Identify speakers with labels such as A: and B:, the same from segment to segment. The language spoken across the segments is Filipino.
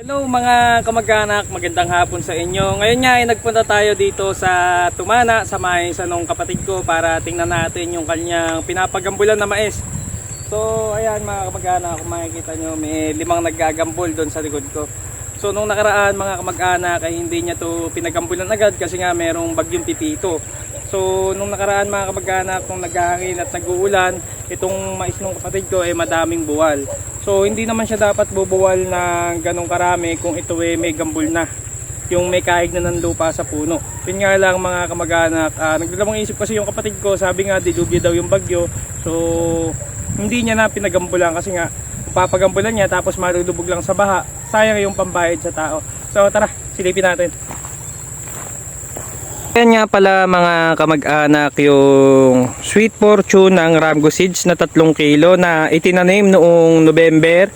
A: Hello mga kamag-anak, magandang hapon sa inyo. Ngayon nga ay nagpunta tayo dito sa Tumana sa mais nung kapatid ko para tingnan natin yung kanyang pinapagambulan na mais. So ayan mga kamag-anak, kung makikita nyo may 5 naggagambol doon sa likod ko. So nung nakaraan mga kamag-anak ay hindi niya to pinagambulan agad kasi nga merong bagyong Pipito. So nung nakaraan mga kamag-anak, nung naghahangin at nag-uulan, itong mais ng kapatid ko ay madaming buwal. So hindi naman siya dapat bubuwal ng ganong karami kung ito ay may gambol na, yung may kahig na ng lupa sa puno. Yun nga lang mga kamag-anak, nagdadalawang isip kasi yung kapatid ko, sabi nga dilubyo daw yung bagyo. So hindi niya na pinagambulan kasi nga papagambulan niya tapos marulubog lang sa baha, sayang yung pambayad sa tao. So tara, silipin natin. Yan nga pala mga kamag-anak yung Sweet Fortune ng Ramgo Seeds na 3 kilo na itinanim noong November,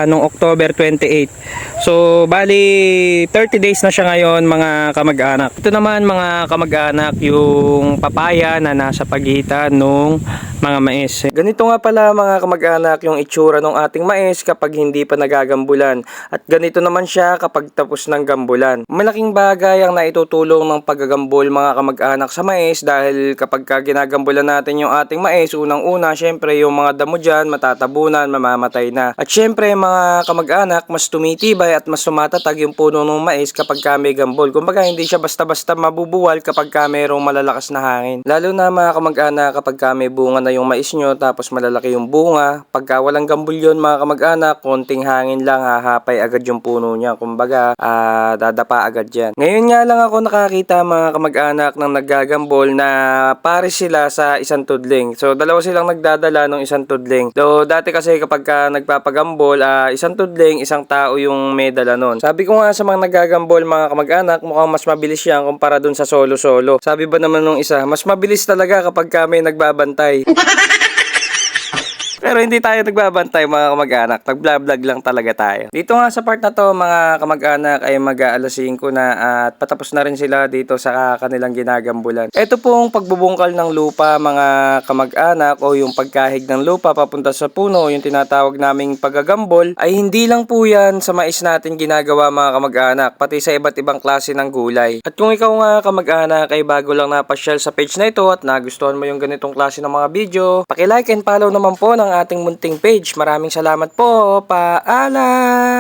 A: noong October 28. So bali 30 days na siya ngayon mga kamag-anak. Ito naman mga kamag-anak yung papaya na nasa pagitan nung mga mais. Ganito nga pala mga kamag-anak yung itsura ng ating mais kapag hindi pa nagagambulan. At ganito naman siya kapag tapos ng gambulan. Malaking bagay ang naitutulong ng paggagambol mga kamag-anak sa mais dahil kapag ginagambulan natin yung ating mais, unang-una syempre yung mga damo dyan matatabunan, mamamatay na. At syempre mga kamag-anak, mas tumitibay at mas sumatatag yung puno ng mais kapag may gambol. Kumbaga hindi siya basta-basta mabubuwal kapag mayroong malalakas na hangin. Lalo na mga kamag-anak kapag may bunga na yung mais nyo tapos malalaki yung bunga, pagka walang gambol yun mga kamag-anak, konting hangin lang hahapay agad yung puno niya. Kumbaga dadapa agad yan. Ngayon nga lang ako nakakita mga kamag-anak ng naggagambol na pares sila sa isang tudling. So dalawa silang nagdadala ng isang tudling. So dati kasi kapag nagpapagambol, isang tudling, isang tao yung may dala nun. Sabi ko nga sa mga naggagambol mga kamag-anak, mukhang mas mabilis yan kumpara dun sa solo-solo. Sabi ba naman nung isa, mas mabilis talaga kapag may nagbabantay. Pero hindi tayo nagbabantay mga kamag-anak, nag-vlog lang talaga tayo. Dito nga sa part na to mga kamag-anak ay mag-aalas 5 na at patapos na rin sila dito sa kanilang ginagambulan. Ito pong pagbubungkal ng lupa mga kamag-anak o yung pagkahig ng lupa papunta sa puno, yung tinatawag naming paggagambol, ay hindi lang po yan sa mais natin ginagawa mga kamag-anak, pati sa iba't ibang klase ng gulay. At kung ikaw nga kamag-anak ay bago lang napasyal sa page na ito at nagustuhan mo yung ganitong klase ng mga video, paki-like and follow naman po ng ating munting page. Maraming salamat po. Paalam!